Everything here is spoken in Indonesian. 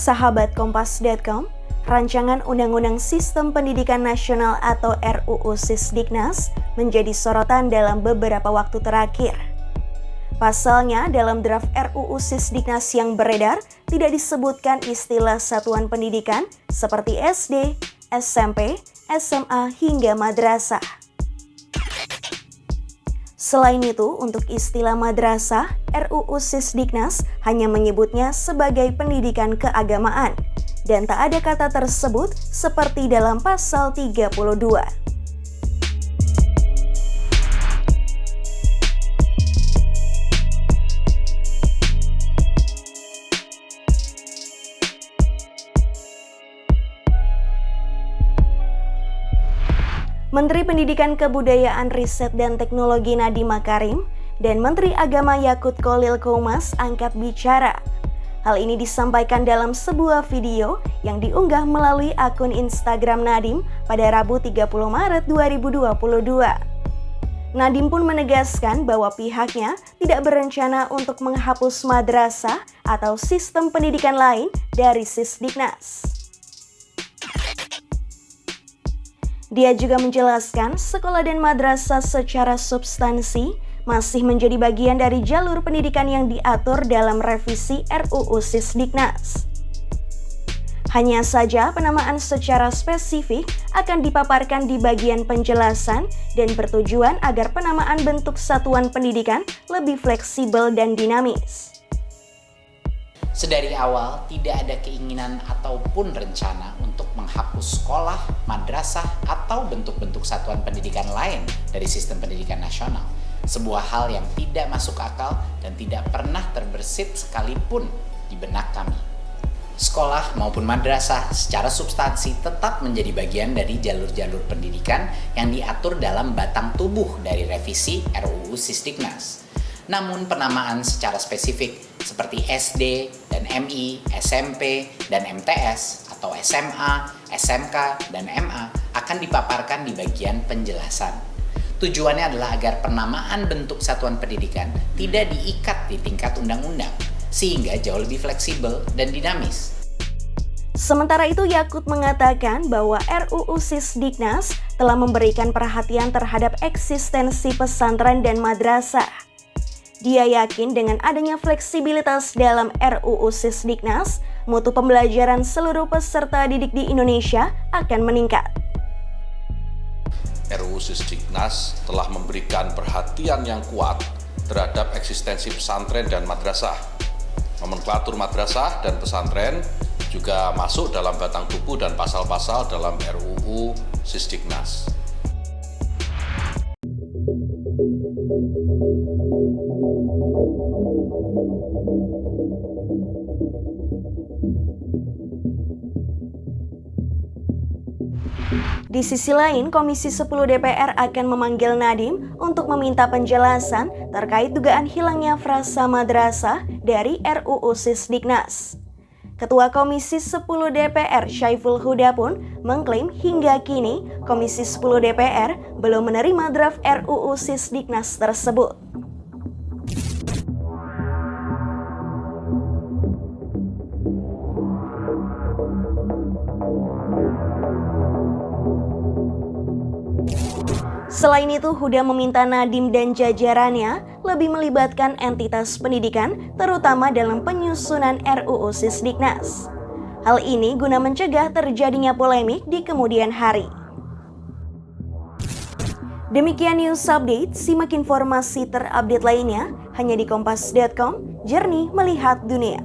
Sahabat Kompas.com, rancangan Undang-Undang Sistem Pendidikan Nasional atau RUU Sisdiknas menjadi sorotan dalam beberapa waktu terakhir. Pasalnya, dalam draft RUU Sisdiknas yang beredar, tidak disebutkan istilah satuan pendidikan seperti SD, SMP, SMA, hingga madrasah. Selain itu, untuk istilah madrasah, RUU Sisdiknas hanya menyebutnya sebagai pendidikan keagamaan, dan tak ada kata tersebut seperti dalam pasal 32. Menteri Pendidikan Kebudayaan Riset dan Teknologi Nadiem Makarim dan Menteri Agama Yakut Kholil Qomas angkat bicara. Hal ini disampaikan dalam sebuah video yang diunggah melalui akun Instagram Nadiem pada Rabu 30 Maret 2022. Nadiem pun menegaskan bahwa pihaknya tidak berencana untuk menghapus madrasah atau sistem pendidikan lain dari Sisdiknas. Dia juga menjelaskan sekolah dan madrasah secara substansi masih menjadi bagian dari jalur pendidikan yang diatur dalam revisi RUU Sisdiknas. Hanya saja penamaan secara spesifik akan dipaparkan di bagian penjelasan dan bertujuan agar penamaan bentuk satuan pendidikan lebih fleksibel dan dinamis. Sedari awal tidak ada keinginan ataupun rencana untuk menghapus sekolah, madrasah, atau bentuk-bentuk satuan pendidikan lain dari sistem pendidikan nasional. Sebuah hal yang tidak masuk akal dan tidak pernah terbersit sekalipun di benak kami. Sekolah maupun madrasah secara substansi tetap menjadi bagian dari jalur-jalur pendidikan yang diatur dalam batang tubuh dari revisi RUU Sisdiknas. Namun penamaan secara spesifik seperti SD dan MI, SMP dan MTS atau SMA, SMK dan MA akan dipaparkan di bagian penjelasan. Tujuannya adalah agar penamaan bentuk satuan pendidikan tidak diikat di tingkat undang-undang, sehingga jauh lebih fleksibel dan dinamis. Sementara itu, Yakut mengatakan bahwa RUU Sisdiknas telah memberikan perhatian terhadap eksistensi pesantren dan madrasah. Dia yakin dengan adanya fleksibilitas dalam RUU Sisdiknas, mutu pembelajaran seluruh peserta didik di Indonesia akan meningkat. RUU Sisdiknas telah memberikan perhatian yang kuat terhadap eksistensi pesantren dan madrasah. Nomenklatur madrasah dan pesantren juga masuk dalam batang tubuh dan pasal-pasal dalam RUU Sisdiknas. Di sisi lain, Komisi 10 DPR akan memanggil Nadiem untuk meminta penjelasan terkait dugaan hilangnya frasa madrasah dari RUU Sisdiknas. Ketua Komisi 10 DPR Syaiful Huda pun mengklaim hingga kini Komisi 10 DPR belum menerima draft RUU Sisdiknas tersebut. Selain itu, Huda meminta Nadiem dan jajarannya lebih melibatkan entitas pendidikan, terutama dalam penyusunan RUU Sisdiknas. Hal ini guna mencegah terjadinya polemik di kemudian hari. Demikian news update, simak informasi terupdate lainnya hanya di Kompas.com, jernih melihat dunia.